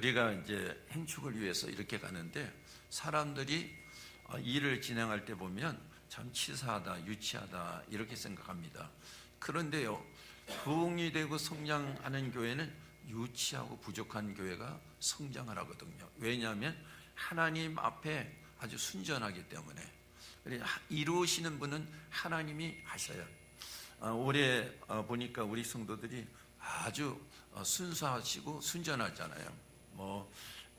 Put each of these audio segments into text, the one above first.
우리가 이제 행축을 위해서 이렇게 가는데 사람들이 일을 진행할 때 보면 참 치사하다, 유치하다 이렇게 생각합니다. 그런데요, 부흥이 되고 성장하는 교회는 유치하고 부족한 교회가 성장을 하거든요. 왜냐하면 하나님 앞에 아주 순전하기 때문에. 이루시는 분은 하나님이 하셔요. 올해 보니까 우리 성도들이 아주 순수하시고 순전하잖아요.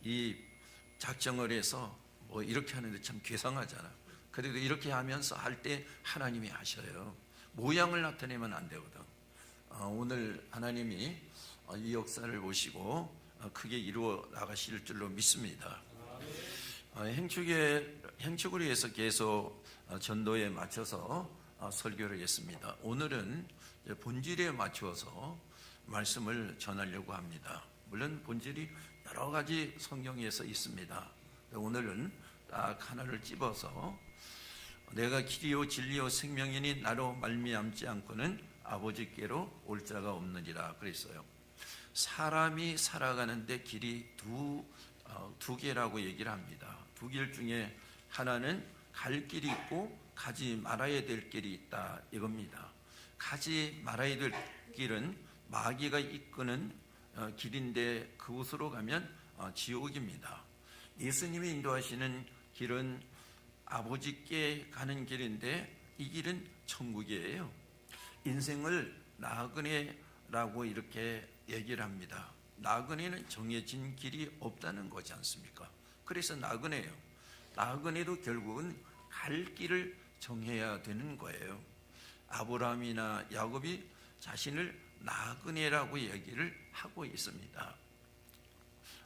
이 작정을 해서 이렇게 하는데 참 괴상하잖아. 그래도 이렇게 하면서 할 때 하나님이 하셔요. 모양을 나타내면 안 되거든. 오늘 하나님이 이 역사를 보시고 크게 이루어 나가실 줄로 믿습니다. 행축을 위해서 계속 전도에 맞춰서 설교를 했습니다. 오늘은 본질에 맞추어서 말씀을 전하려고 합니다. 물론 본질이 여러 가지 성경에서 있습니다. 오늘은 딱 하나를 집어서 내가 길이요 진리요 생명이니 나로 말미암지 않고는 아버지께로 올 자가 없느니라 그랬어요. 사람이 살아가는데 길이 두 개라고 얘기를 합니다. 두 길 중에 하나는 갈 길이 있고 가지 말아야 될 길이 있다 이겁니다. 가지 말아야 될 길은 마귀가 이끄는 길인데 그곳으로 가면 지옥입니다. 예수님이 인도하시는 길은 아버지께 가는 길인데 이 길은 천국이에요. 인생을 나그네라고 이렇게 얘기를 합니다. 나그네는 정해진 길이 없다는 거지 않습니까? 그래서 나그네예요. 나그네도 결국은 갈 길을 정해야 되는 거예요. 아브라함이나 야곱이 자신을 나그네라고 얘기를 하고 있습니다.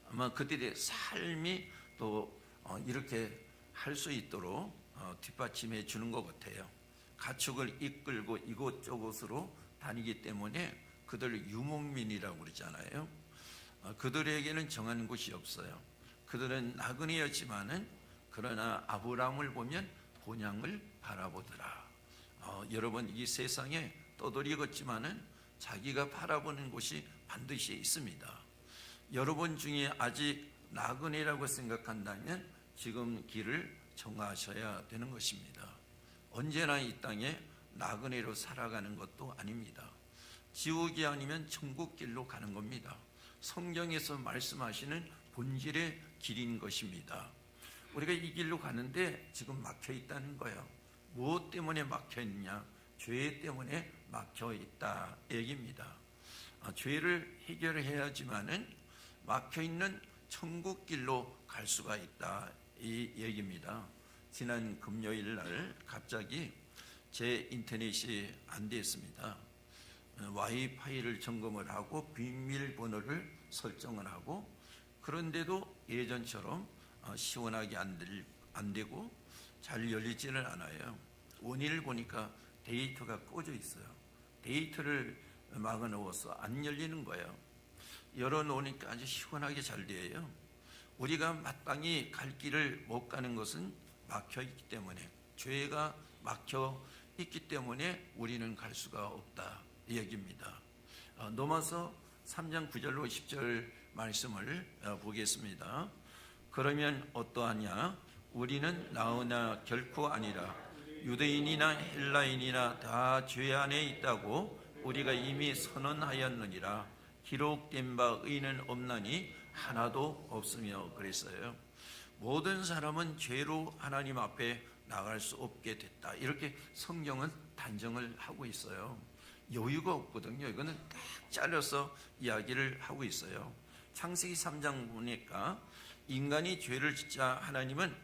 아마 그들의 삶이 또 이렇게 할 수 있도록 뒷받침해 주는 것 같아요. 가축을 이끌고 이곳저곳으로 다니기 때문에 그들을 유목민이라고 그러잖아요. 그들에게는 정한 곳이 없어요. 그들은 나그네였지만은 그러나 아브라함을 보면 본향을 바라보더라. 여러분 이 세상에 떠돌이 걷지만은 자기가 바라보는 곳이 반드시 있습니다. 여러분 중에 아직 나그네라고 생각한다면 지금 길을 정하셔야 되는 것입니다. 언제나 이 땅에 나그네로 살아가는 것도 아닙니다. 지옥이 아니면 천국 길로 가는 겁니다. 성경에서 말씀하시는 본질의 길인 것입니다. 우리가 이 길로 가는데 지금 막혀 있다는 거예요. 무엇 때문에 막혀 있냐? 죄 때문에 막혀 있다 얘기입니다. 죄를 해결해야지만은 막혀 있는 천국 길로 갈 수가 있다 이 얘기입니다. 지난 금요일 날 갑자기 제 인터넷이 안 됐습니다. 와이파이를 점검을 하고 비밀번호를 설정을 하고 그런데도 예전처럼 시원하게 안 되고 잘 열리지는 않아요. 원인을 보니까 데이터가 꺼져 있어요. 데이터를 막아 놓아서 안 열리는 거예요. 열어놓으니까 아주 시원하게 잘 돼요. 우리가 마땅히 갈 길을 못 가는 것은 막혀 있기 때문에, 죄가 막혀 있기 때문에 우리는 갈 수가 없다 이 얘기입니다. 넘어서 3장 9절로 10절 말씀을 보겠습니다. 그러면 어떠하냐? 우리는 나으나 결코 아니라 유대인이나 헬라인이나 다 죄 안에 있다고 우리가 이미 선언하였느니라. 기록된 바 의는 없나니 하나도 없으며 그랬어요. 모든 사람은 죄로 하나님 앞에 나갈 수 없게 됐다 이렇게 성경은 단정을 하고 있어요. 여유가 없거든요. 이거는 딱 잘라서 이야기를 하고 있어요. 창세기 3장 보니까 인간이 죄를 짓자 하나님은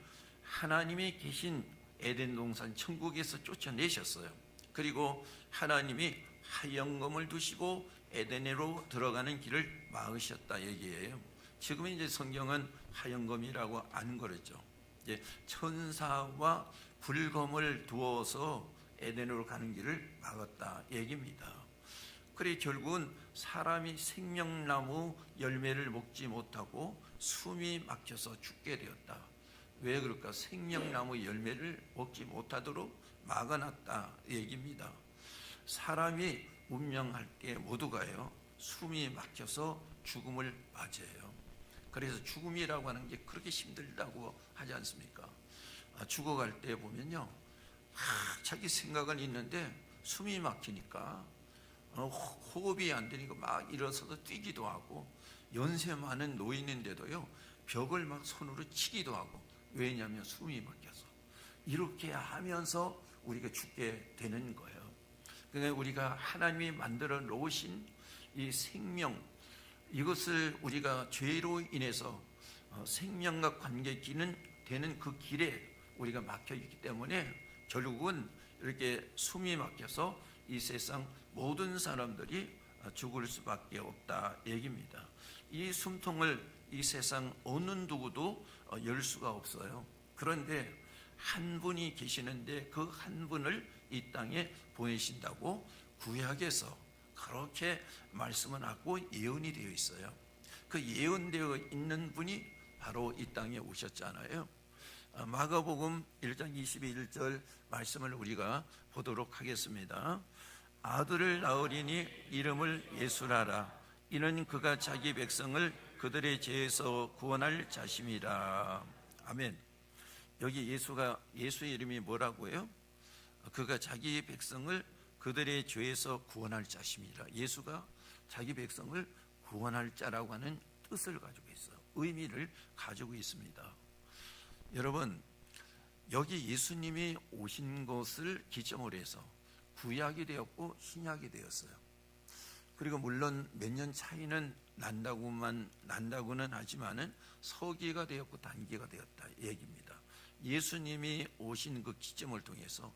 하나님이 계신 에덴 동산 천국에서 쫓아내셨어요. 그리고 하나님이 하영검을 두시고 에덴으로 들어가는 길을 막으셨다 얘기예요. 지금 이제 성경은 하영검이라고 안 그러죠. 이제 천사와 불검을 두어서 에덴으로 가는 길을 막았다 얘기입니다. 그래 결국은 사람이 생명나무 열매를 먹지 못하고 숨이 막혀서 죽게 되었다. 왜 그럴까? 생명나무 열매를 먹지 못하도록 막아놨다 얘기입니다. 사람이 운명할 때 모두가요 숨이 막혀서 죽음을 맞이해요. 그래서 죽음이라고 하는 게 그렇게 힘들다고 하지 않습니까? 죽어갈 때 보면요, 자기 생각은 있는데 숨이 막히니까 호흡이 안 되니까 막 일어서서 뛰기도 하고, 연세 많은 노인인데도요 벽을 막 손으로 치기도 하고. 왜냐하면 숨이 막혀서. 이렇게 하면서 우리가 죽게 되는 거예요. 그러니까 우리가 하나님이 만들어 놓으신 이 생명, 이것을 우리가 죄로 인해서 생명과 관계기는 되는 그 길에 우리가 막혀 있기 때문에 결국은 이렇게 숨이 막혀서 이 세상 모든 사람들이 죽을 수밖에 없다 얘기입니다. 이 숨통을 이 세상 어느 누구도 열 수가 없어요. 그런데 한 분이 계시는데 그 한 분을 이 땅에 보내신다고 구약에서 그렇게 말씀을 하고 예언이 되어 있어요. 그 예언되어 있는 분이 바로 이 땅에 오셨잖아요. 마가복음 1장 21절 말씀을 우리가 보도록 하겠습니다. 아들을 낳으리니 이름을 예수라라. 이는 그가 자기 백성을 그들의 죄에서 구원할 자심이라. 아멘. 여기 예수의 이름이 뭐라고요? 그가 자기 백성을 그들의 죄에서 구원할 자심이라. 예수가 자기 백성을 구원할 자라고 하는 뜻을 가지고 있어요. 의미를 가지고 있습니다. 여러분, 여기 예수님이 오신 것을 기점으로 해서 구약이 되었고 신약이 되었어요. 그리고 물론 몇 년 차이는 난다고는 하지만은 서기가 되었고 단기가 되었다 얘기입니다. 예수님이 오신 그 기점을 통해서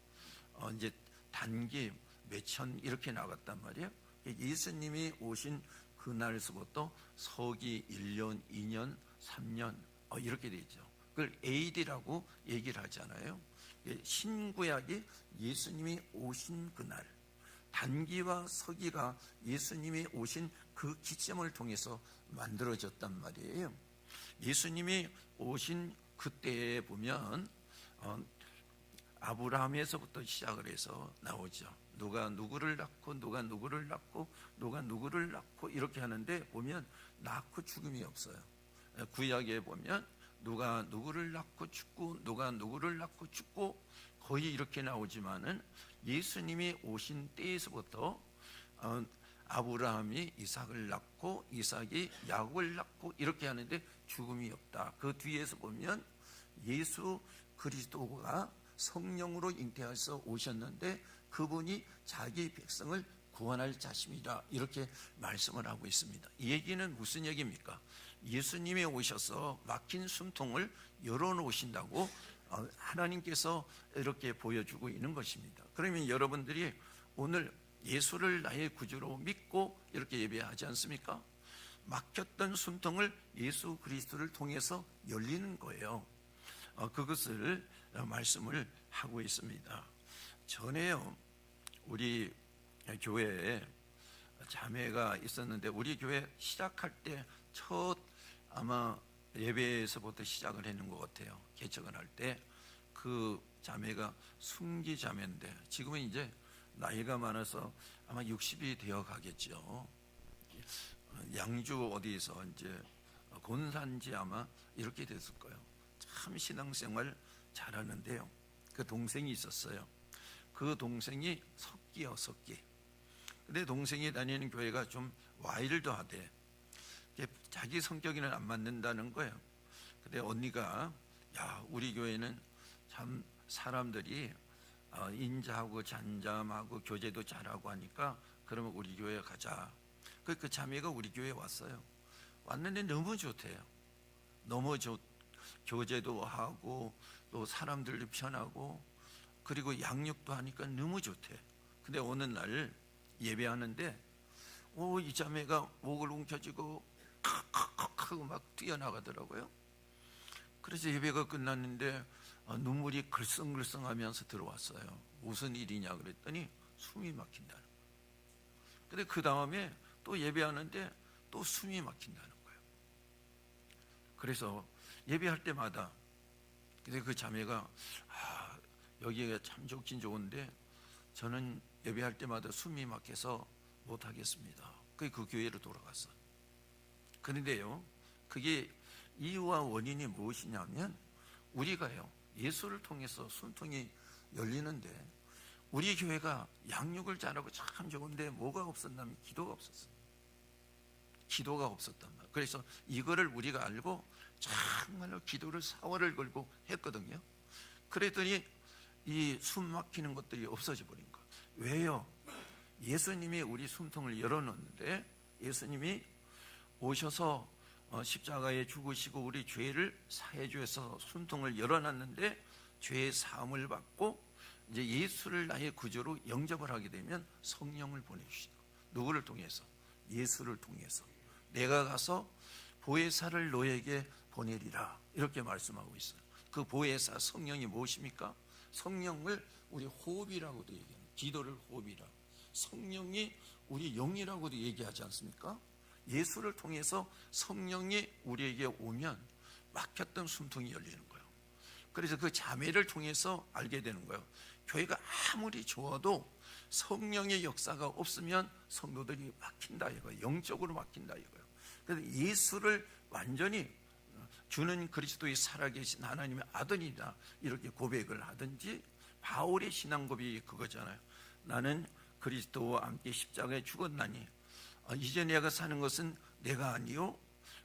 이제 단기 몇천 이렇게 나갔단 말이에요. 예수님이 오신 그날서부터 서기 1년, 2년, 3년 이렇게 되죠. 그걸 AD라고 얘기를 하잖아요. 신구약이 예수님이 오신 그날, 단기와 서기가 예수님이 오신 그 기점을 통해서 만들어졌단 말이에요. 예수님이 오신 그때에 보면 아브라함에서부터 시작을 해서 나오죠. 누가 누구를 낳고 누가 누구를 낳고 누가 누구를 낳고 이렇게 하는데 보면 낳고 죽음이 없어요. 구약에 보면 누가 누구를 낳고 죽고 누가 누구를 낳고 죽고 거의 이렇게 나오지만은 예수님이 오신 때에서부터 아브라함이 이삭을 낳고 이삭이 야곱을 낳고 이렇게 하는데 죽음이 없다. 그 뒤에서 보면 예수 그리스도가 성령으로 잉태하셔서 오셨는데 그분이 자기 백성을 구원할 자심이다 이렇게 말씀을 하고 있습니다. 이 얘기는 무슨 얘기입니까? 예수님이 오셔서 막힌 숨통을 열어놓으신다고 하나님께서 이렇게 보여주고 있는 것입니다. 그러면 여러분들이 오늘 예수를 나의 구주로 믿고 이렇게 예배하지 않습니까? 막혔던 숨통을 예수 그리스도를 통해서 열리는 거예요. 그것을 말씀을 하고 있습니다. 전에요, 우리 교회에 자매가 있었는데 우리 교회 시작할 때 첫 아마 예배에서부터 시작을 했는 것 같아요. 개척을 할 때 그 자매가 순기 자매인데 지금은 이제 나이가 많아서 아마 60이 되어 가겠죠. 양주 어디서 이제 곤산지 아마 이렇게 됐을 거예요. 참 신앙생활 잘하는데요. 그 동생이 있었어요. 그 동생이 석기. 근데 동생이 다니는 교회가 좀 와일드하대. 자기 성격에는 안 맞는다는 거예요. 근데 언니가 우리 교회는 참 사람들이 인자하고 잔잠하고 교제도 잘하고 하니까 그러면 우리 교회 가자. 그 자매가 우리 교회에 왔어요. 왔는데 너무 좋대요. 너무 교제도 하고 또 사람들도 편하고 그리고 양육도 하니까 너무 좋대. 근데 어느 날 예배하는데 이 자매가 목을 움켜쥐고 하고 막 뛰어나가더라고요. 그래서 예배가 끝났는데 눈물이 글썽글썽하면서 들어왔어요. 무슨 일이냐 그랬더니 숨이 막힌다는 거예요. 근데 그 다음에 또 예배하는데 또 숨이 막힌다는 거예요. 그래서 예배할 때마다 근데 그 자매가 여기가 참 좋긴 좋은데 저는 예배할 때마다 숨이 막혀서 못하겠습니다. 그 교회로 돌아갔어. 그런데요, 그게 이유와 원인이 무엇이냐면 우리가요 예수를 통해서 숨통이 열리는데 우리 교회가 양육을 잘하고 참 좋은데 뭐가 없었냐면 기도가 없었어요. 기도가 없었단 말이에요. 그래서 이거를 우리가 알고 정말로 기도를 4월을 걸고 했거든요. 그랬더니 이 숨 막히는 것들이 없어져 버린 거예요. 왜요? 예수님이 우리 숨통을 열어놓는데 예수님이 오셔서 십자가에 죽으시고 우리 죄를 사해 주셔서 숨통을 열어놨는데 죄의 사함을 받고 이제 예수를 나의 구주로 영접을 하게 되면 성령을 보내주시다. 누구를 통해서? 예수를 통해서. 내가 가서 보혜사를 너에게 보내리라 이렇게 말씀하고 있어요. 그 보혜사 성령이 무엇입니까? 성령을 우리 호흡이라고도 얘기해요. 기도를 호흡이라. 성령이 우리 영이라고도 얘기하지 않습니까? 예수를 통해서 성령이 우리에게 오면 막혔던 숨통이 열리는 거예요. 그래서 그 자매를 통해서 알게 되는 거예요. 교회가 아무리 좋아도 성령의 역사가 없으면 성도들이 막힌다 이거예요. 영적으로 막힌다 이거예요. 그래서 예수를 완전히 주는 그리스도의 살아계신 하나님의 아들이다 이렇게 고백을 하든지, 바울의 신앙 고백이 그거잖아요. 나는 그리스도와 함께 십자가에 죽었나니 이제 내가 사는 것은 내가 아니요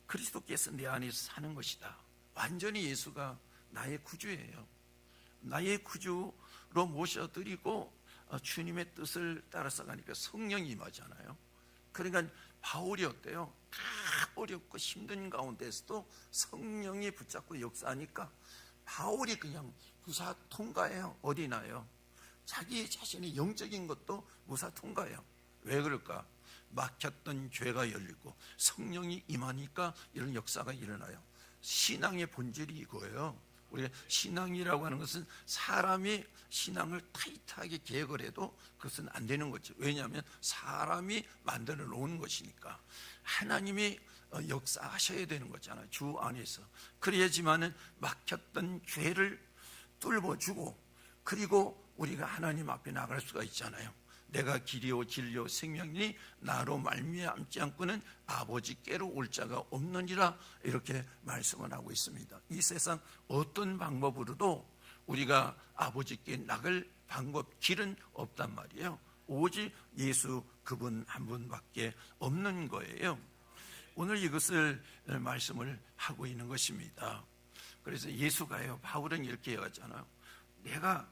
그리스도께서 내 안에서 사는 것이다. 완전히 예수가 나의 구주예요. 나의 구주로 모셔드리고 주님의 뜻을 따라서 가니까 성령이 임하잖아요. 그러니까 바울이 어때요? 다 어렵고 힘든 가운데서도 성령이 붙잡고 역사하니까 바울이 그냥 무사 통과해요. 어디 나요? 자기 자신의 영적인 것도 무사 통과해요. 왜 그럴까? 막혔던 죄가 열리고 성령이 임하니까 이런 역사가 일어나요. 신앙의 본질이 이거예요. 우리가 신앙이라고 하는 것은 사람이 신앙을 타이트하게 계획을 해도 그것은 안 되는 거죠. 왜냐하면 사람이 만들어 놓은 것이니까. 하나님이 역사하셔야 되는 거잖아요. 주 안에서. 그래야지만은 막혔던 죄를 뚫어주고, 그리고 우리가 하나님 앞에 나갈 수가 있잖아요. 내가 길이요 진리요 생명이니 나로 말미암지 않고는 아버지께로 올 자가 없느니라 이렇게 말씀을 하고 있습니다. 이 세상 어떤 방법으로도 우리가 아버지께 나갈 방법, 길은 없단 말이에요. 오직 예수 그분 한 분밖에 없는 거예요. 오늘 이것을 말씀을 하고 있는 것입니다. 그래서 예수가요, 바울은 이렇게 얘기하잖아요. 내가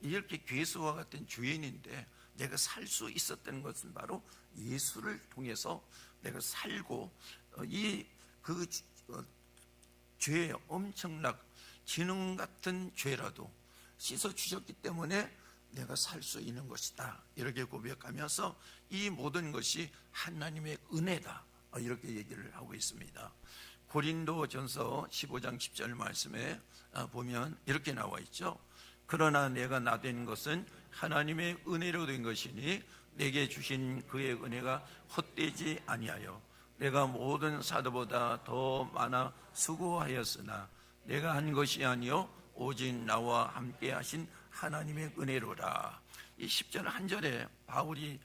이렇게 괴수와 같은 죄인인데 내가 살 수 있었던 것은 바로 예수를 통해서 내가 살고 그 죄에 엄청난 지능 같은 죄라도 씻어 주셨기 때문에 내가 살 수 있는 것이다 이렇게 고백하면서 이 모든 것이 하나님의 은혜다 이렇게 얘기를 하고 있습니다. 고린도전서 15장 10절 말씀에 보면 이렇게 나와 있죠. 그러나 내가 나된 것은 하나님의 은혜로 된 것이니 내게 주신 그의 은혜가 헛되지 아니하여 내가 모든 사도보다 더 많아 수고하였으나 내가 한 것이 아니요 오직 나와 함께 하신 하나님의 은혜로라. 이 10절 한 절에 바울이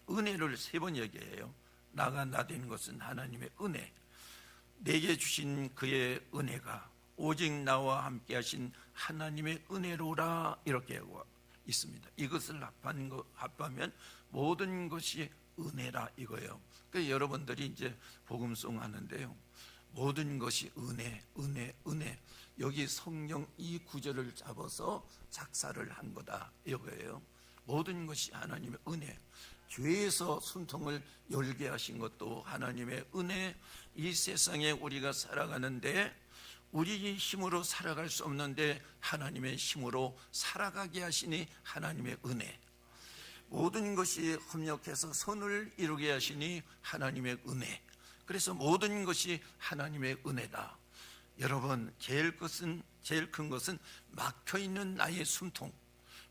은혜를 3번 얘기해요. 나가 나된 것은 하나님의 은혜, 내게 주신 그의 은혜가 오직 나와 함께 하신 하나님의 은혜로라 이렇게 하고 있습니다. 이것을 합하면 모든 것이 은혜라 이거예요. 그러니까 여러분들이 이제 복음송 하는데요, 모든 것이 은혜, 은혜, 은혜. 여기 성령 이 구절을 잡아서 작사를 한 거다 이거예요. 모든 것이 하나님의 은혜. 죄에서 숨통을 열게 하신 것도 하나님의 은혜. 이 세상에 우리가 살아가는데 우리 힘으로 살아갈 수 없는데 하나님의 힘으로 살아가게 하시니 하나님의 은혜. 모든 것이 협력해서 선을 이루게 하시니 하나님의 은혜. 그래서 모든 것이 하나님의 은혜다. 여러분, 제일 큰 것은 막혀있는 나의 숨통,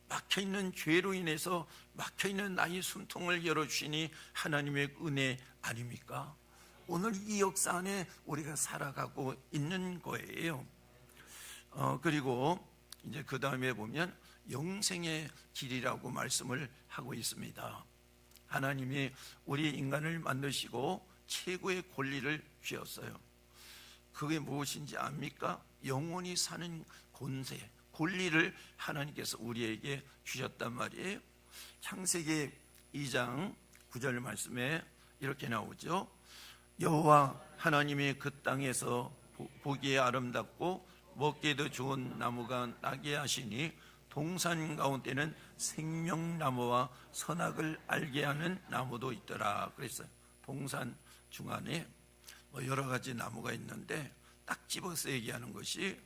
막혀있는 죄로 인해서 막혀있는 나의 숨통을 열어주시니 하나님의 은혜 아닙니까? 오늘 이 역사 안에 우리가 살아가고 있는 거예요. 그리고 이제 그 다음에 보면 영생의 길이라고 말씀을 하고 있습니다. 하나님이 우리 인간을 만드시고 최고의 권리를 주셨어요. 그게 무엇인지 압니까? 영원히 사는 권세, 권리를 하나님께서 우리에게 주셨단 말이에요. 창세기 2장 9절 말씀에 이렇게 나오죠. 여호와 하나님이 그 땅에서 보기에 아름답고 먹기에도 좋은 나무가 나게 하시니 동산 가운데는 생명나무와 선악을 알게 하는 나무도 있더라 그랬어요. 동산 중간에 여러 가지 나무가 있는데 딱 집어서 얘기하는 것이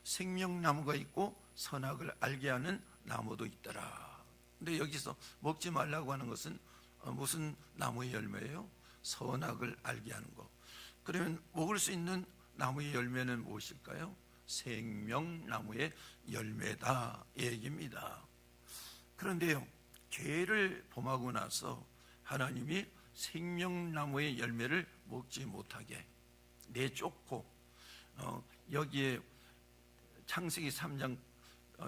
생명나무가 있고 선악을 알게 하는 나무도 있더라. 근데 여기서 먹지 말라고 하는 것은 무슨 나무의 열매예요? 선악을 알게 하는 거. 그러면 먹을 수 있는 나무의 열매는 무엇일까요? 생명나무의 열매다 이 얘기입니다. 그런데요, 죄를 범하고 나서 하나님이 생명나무의 열매를 먹지 못하게 내쫓고 여기에 창세기 3장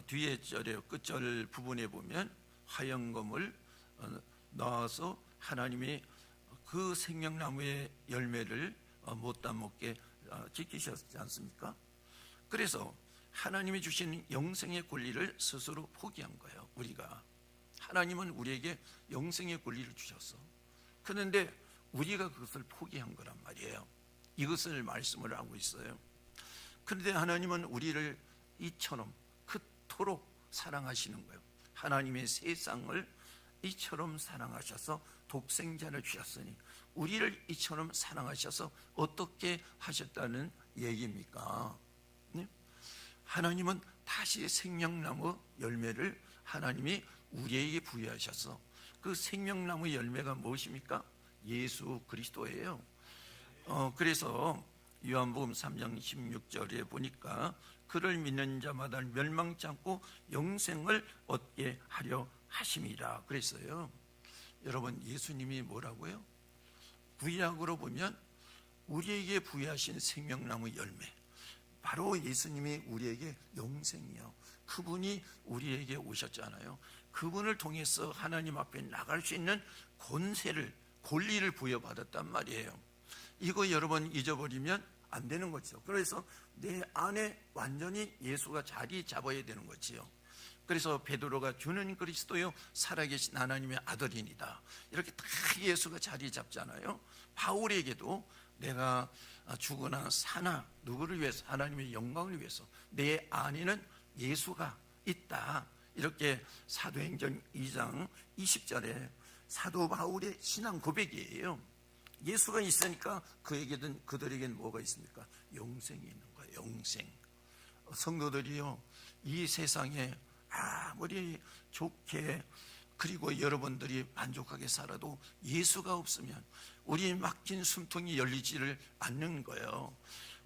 뒤에 절에 끝절 부분에 보면 화영검을 넣어서 하나님이 그 생명나무의 열매를 못 따먹게 지키셨지 않습니까? 그래서 하나님이 주신 영생의 권리를 스스로 포기한 거예요. 우리가 하나님은 우리에게 영생의 권리를 주셨어. 그런데 우리가 그것을 포기한 거란 말이에요. 이것을 말씀을 하고 있어요. 그런데 하나님은 우리를 이처럼 그토록 사랑하시는 거예요. 하나님의 세상을 이처럼 사랑하셔서 독생자를 주셨으니 우리를 이처럼 사랑하셔서 어떻게 하셨다는 얘기입니까? 네? 하나님은 다시 생명나무 열매를 하나님이 우리에게 부여하셔서 그 생명나무 열매가 무엇입니까? 예수 그리스도예요. 그래서 요한복음 3장 16절에 보니까 그를 믿는 자마다 멸망치 않고 영생을 얻게 하려 하심이라 그랬어요. 여러분, 예수님이 뭐라고요? 구약으로 보면 우리에게 부여하신 생명나무 열매, 바로 예수님이 우리에게 영생이요, 그분이 우리에게 오셨잖아요. 그분을 통해서 하나님 앞에 나갈 수 있는 권리를 부여받았단 말이에요. 이거 여러분 잊어버리면 안 되는 거죠. 그래서 내 안에 완전히 예수가 자리 잡아야 되는 거지요. 그래서 베드로가 주는 그리스도요 살아계신 하나님의 아들이니다, 이렇게 다 예수가 자리 잡잖아요. 바울에게도 내가 죽으나 사나 누구를 위해서? 하나님의 영광을 위해서 내 안에는 예수가 있다, 이렇게 사도행전 2장 20절에 사도 바울의 신앙 고백이에요. 예수가 있으니까 그들에게는 뭐가 있습니까? 영생이 있는 거예요. 영생. 성도들이요, 이 세상에 아무리 좋게 그리고 여러분들이 만족하게 살아도 예수가 없으면 우리 막힌 숨통이 열리지를 않는 거예요.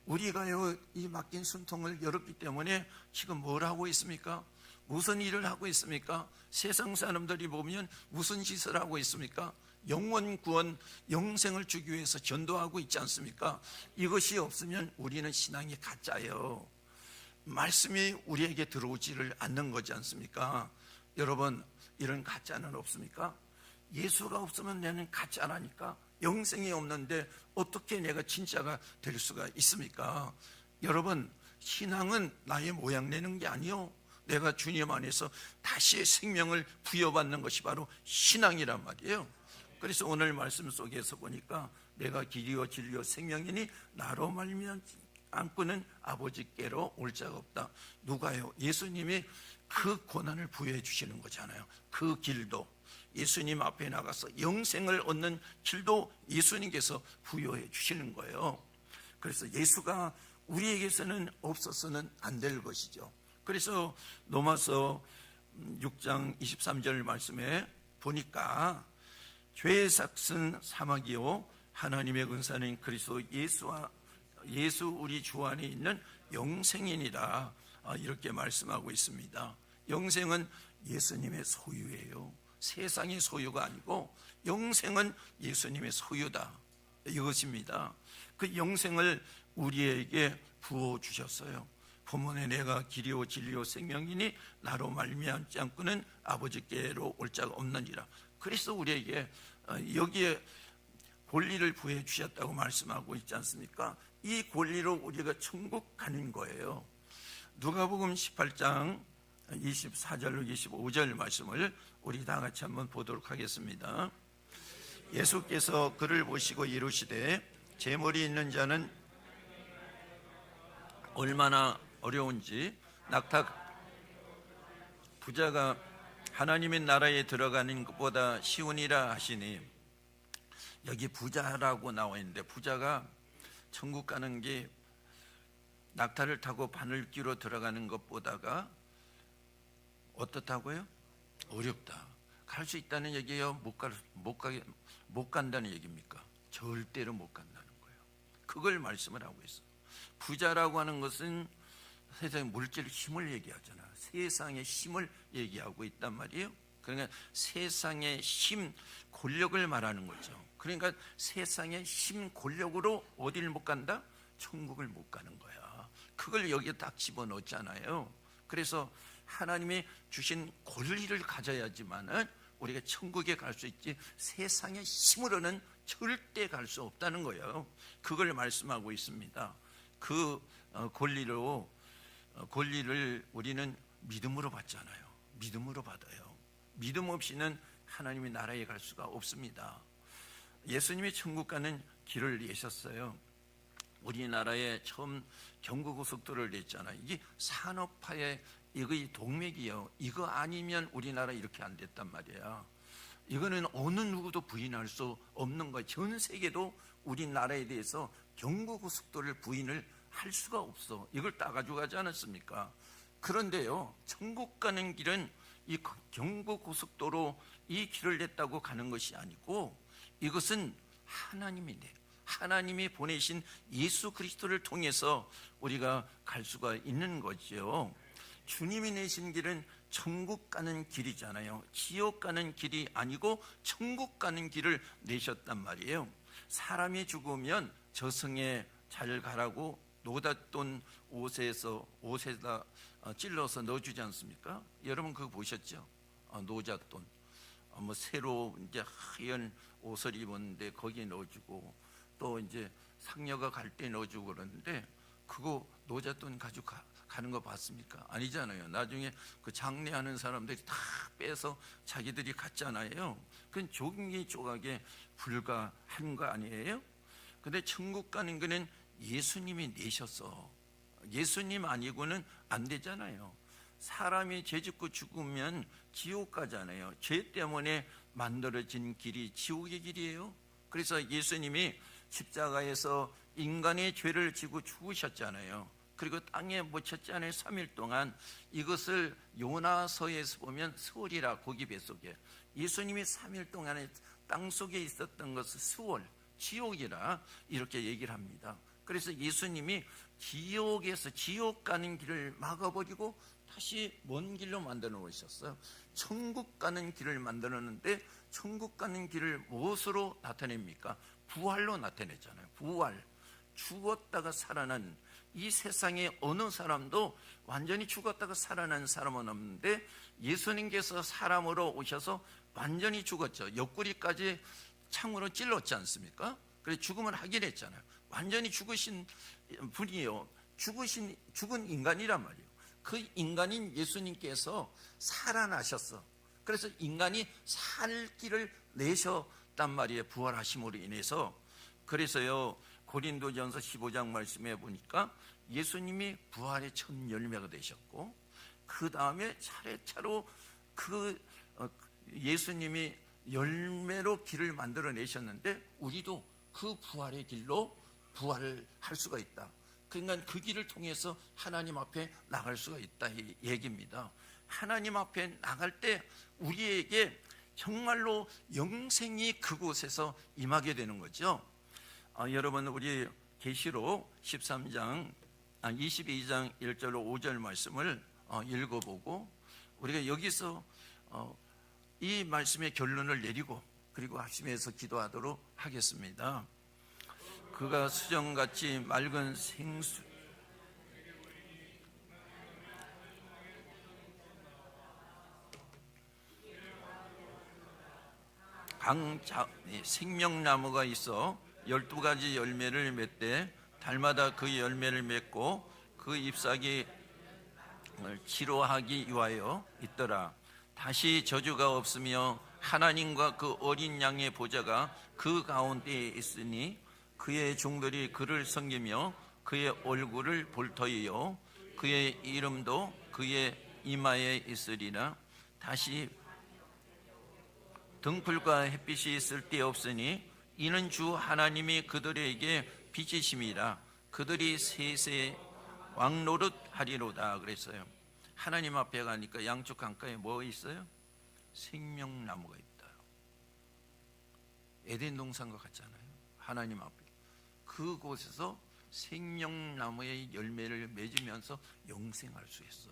우리가요, 이 막힌 숨통을 열었기 때문에 지금 뭘 하고 있습니까? 무슨 일을 하고 있습니까? 세상 사람들이 보면 무슨 짓을 하고 있습니까? 영원 구원, 영생을 주기 위해서 전도하고 있지 않습니까? 이것이 없으면 우리는 신앙이 가짜예요. 말씀이 우리에게 들어오지를 않는 거지 않습니까? 여러분, 이런 가짜는 없습니까? 예수가 없으면 나는 가짜라니까. 영생이 없는데 어떻게 내가 진짜가 될 수가 있습니까? 여러분, 신앙은 나의 모양 내는 게 아니요, 내가 주님 안에서 다시 생명을 부여받는 것이 바로 신앙이란 말이에요. 그래서 오늘 말씀 속에서 보니까 내가 길이요 진리요 생명이니 나로 말미암고는 아버지께로 올 자가 없다. 누가요? 예수님이 그 권한을 부여해 주시는 거잖아요. 그 길도 예수님 앞에 나가서 영생을 얻는 길도 예수님께서 부여해 주시는 거예요. 그래서 예수가 우리에게서는 없어서는 안 될 것이죠. 그래서 로마서 6장 23절 말씀에 보니까 죄의 삭은 사망이요 하나님의 은사는 그리스도 예수 우리 주 안에 있는 영생이니라, 이렇게 말씀하고 있습니다. 영생은 예수님의 소유예요. 세상의 소유가 아니고 영생은 예수님의 소유다, 이것입니다. 그 영생을 우리에게 부어주셨어요. 본문에 내가 길이요 진리요 생명이니 나로 말미암지 않고는 아버지께로 올 자가 없느니라. 그래서 우리에게 여기에 권리를 부여 주셨다고 말씀하고 있지 않습니까? 이 권리로 우리가 천국 가는 거예요. 누가복음 18장 24절로 25절 말씀을 우리 다 같이 한번 보도록 하겠습니다. 예수께서 그를 보시고 이르시되 재물이 있는 자는 얼마나 어려운지 부자가 하나님의 나라에 들어가는 것보다 쉬우니라 하시니, 여기 부자라고 나와 있는데 부자가 천국 가는 게 낙타를 타고 바늘귀로 들어가는 것보다가 어떻다고요? 어렵다. 갈 수 있다는 얘기예요? 못 간다는 얘기입니까? 절대로 못 간다는 거예요. 그걸 말씀을 하고 있어요. 부자라고 하는 것은 세상의 물질 힘을 얘기하잖아. 세상의 힘을 얘기하고 있단 말이에요. 그러니까 세상의 힘, 권력을 말하는 거죠. 그러니까 세상의 힘, 권력으로 어디를 못 간다? 천국을 못 가는 거야. 그걸 여기에 딱 집어넣었잖아요. 그래서 하나님이 주신 권리를 가져야지만은 우리가 천국에 갈 수 있지, 세상의 힘으로는 절대 갈 수 없다는 거예요. 그걸 말씀하고 있습니다. 그 권리를 우리는 믿음으로 받잖아요. 믿음으로 받아요. 믿음 없이는 하나님의 나라에 갈 수가 없습니다. 예수님이 천국 가는 길을 내셨어요. 우리나라에 처음 경부고속도로를 냈잖아요. 이게 산업화의 이거의 동맥이에요. 이거 아니면 우리나라 이렇게 안 됐단 말이에요. 이거는 어느 누구도 부인할 수 없는 거예요. 전 세계도 우리나라에 대해서 경부고속도로를 부인을 할 수가 없어. 이걸 따가지고 가지 않았습니까? 그런데요, 천국 가는 길은 이 경부고속도로 이 길을 냈다고 가는 것이 아니고, 이것은 하나님이 보내신 예수 그리스도를 통해서 우리가 갈 수가 있는 거죠. 주님이 내신 길은 천국 가는 길이잖아요. 지옥 가는 길이 아니고 천국 가는 길을 내셨단 말이에요. 사람이 죽으면 저승에 잘 가라고 노닷돈 옷에다 찔러서 넣어주지 않습니까? 여러분 그거 보셨죠? 노잣돈. 새로 이제 하얀 옷을 입었는데 거기에 넣어주고, 또 이제 상녀가 갈 때 넣어주고 그러는데, 그거 노잣돈 가지고 가는 거 봤습니까? 아니잖아요. 나중에 그 장례하는 사람들이 다 빼서 자기들이 갔잖아요. 그건 종이 조각에 불과한 거 아니에요? 근데 천국 가는 거는 예수님이 내셨어. 예수님 아니고는 안 되잖아요. 사람이 죄 짓고 죽으면 지옥 가잖아요. 죄 때문에 만들어진 길이 지옥의 길이에요. 그래서 예수님이 십자가에서 인간의 죄를 지고 죽으셨잖아요. 그리고 땅에 묻혔잖아요. 3일 동안. 이것을 요나서에서 보면 스월이라, 고기 뱃속에 예수님이 3일 동안에 땅 속에 있었던 것을 스월, 지옥이라 이렇게 얘기를 합니다. 그래서 예수님이 지옥 가는 길을 막아버리고 다시 먼 길로 만들어 놓으셨어요. 천국 가는 길을 만들어 놨는데, 천국 가는 길을 무엇으로 나타냅니까? 부활로 나타냈잖아요. 부활. 죽었다가 살아난, 이 세상에 어느 사람도 완전히 죽었다가 살아난 사람은 없는데, 예수님께서 사람으로 오셔서 완전히 죽었죠. 옆구리까지 창으로 찔렀지 않습니까? 그래서 죽음을 하긴 했잖아요. 완전히 죽으신 분이에요. 죽은 인간이란 말이에요. 그 인간인 예수님께서 살아나셨어. 그래서 인간이 살 길을 내셨단 말이에요. 부활하심으로 인해서. 그래서요, 고린도전서 15장 말씀해 보니까 예수님이 부활의 첫 열매가 되셨고, 그 다음에 차례차로 예수님이 열매로 길을 만들어 내셨는데, 우리도 그 부활의 길로 부활을 할 수가 있다. 그러니까 그 길을 통해서 하나님 앞에 나갈 수가 있다, 이 얘기입니다. 하나님 앞에 나갈 때 우리에게 정말로 영생이 그곳에서 임하게 되는 거죠. 여러분, 우리 계시록 22장 1절로 5절 말씀을 읽어보고, 우리가 여기서 이 말씀의 결론을 내리고 그리고 합심해서 기도하도록 하겠습니다. 그가 수정같이 맑은 생수, 생명나무가 있어 12가지 열매를 맺되 달마다 그 열매를 맺고 그 잎사귀 치료하기 위하여 있더라. 다시 저주가 없으며 하나님과 그 어린 양의 보좌가 그 가운데에 있으니 그의 종들이 그를 섬기며 그의 얼굴을 볼 터이요 그의 이름도 그의 이마에 있으리라. 다시 등불과 햇빛이 쓸데없으니 이는 주 하나님이 그들에게 빛이심이라. 그들이 세세 왕노릇 하리로다 그랬어요. 하나님 앞에 가니까 양쪽 강가에 뭐 있어요? 생명나무가 있다. 에덴 동산과 같잖아요. 하나님 앞에 그곳에서 생명나무의 열매를 맺으면서 영생할 수 있어.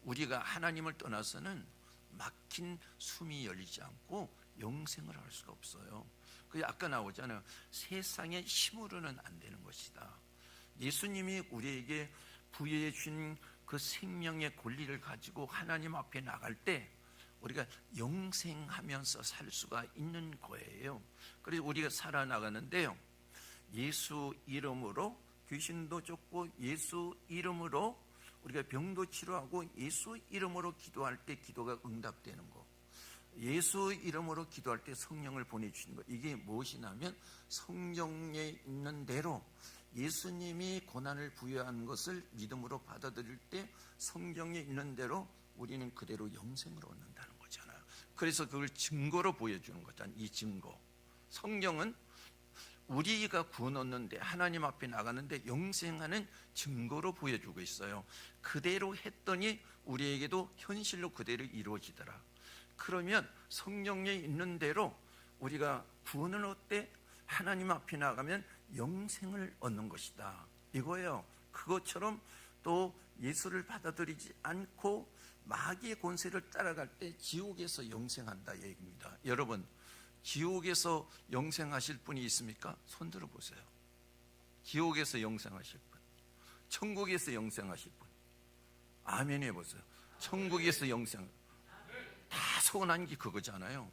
우리가 하나님을 떠나서는 막힌 숨이 열리지 않고 영생을 할 수가 없어요. 그 아까 나오잖아요. 세상의 힘으로는 안 되는 것이다. 예수님이 우리에게 부여해 준 그 생명의 권리를 가지고 하나님 앞에 나갈 때 우리가 영생하면서 살 수가 있는 거예요. 그래서 우리가 살아나가는데요, 예수 이름으로 귀신도 쫓고 예수 이름으로 우리가 병도 치료하고 예수 이름으로 기도할 때 기도가 응답되는 거, 예수 이름으로 기도할 때 성령을 보내주시는 거, 이게 무엇이냐면 성경에 있는 대로 예수님이 고난을 부여한 것을 믿음으로 받아들일 때 성경에 있는 대로 우리는 그대로 영생을 얻는다는 거잖아요. 그래서 그걸 증거로 보여주는 거잖아요. 이 증거, 성경은 우리가 구원 얻는데 하나님 앞에 나가는데 영생하는 증거로 보여주고 있어요. 그대로 했더니 우리에게도 현실로 그대로 이루어지더라. 그러면 성경에 있는 대로 우리가 구원을 얻되 하나님 앞에 나가면 영생을 얻는 것이다 이거예요. 그것처럼 또 예수를 받아들이지 않고 마귀의 권세를 따라갈 때 지옥에서 영생한다 얘기입니다. 여러분, 지옥에서 영생하실 분이 있습니까? 손 들어 보세요. 지옥에서 영생하실 분, 천국에서 영생하실 분, 아멘 해보세요. 천국에서 영생, 다 소원한 게 그거잖아요.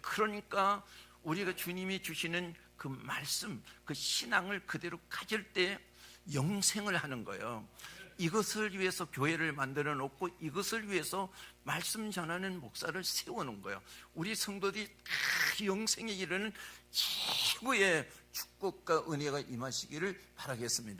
그러니까 우리가 주님이 주시는 그 말씀, 그 신앙을 그대로 가질 때 영생을 하는 거예요. 이것을 위해서 교회를 만들어 놓고 이것을 위해서 말씀 전하는 목사를 세우는 거예요. 우리 성도들이 다 영생에 이르는 최고의 축복과 은혜가 임하시기를 바라겠습니다.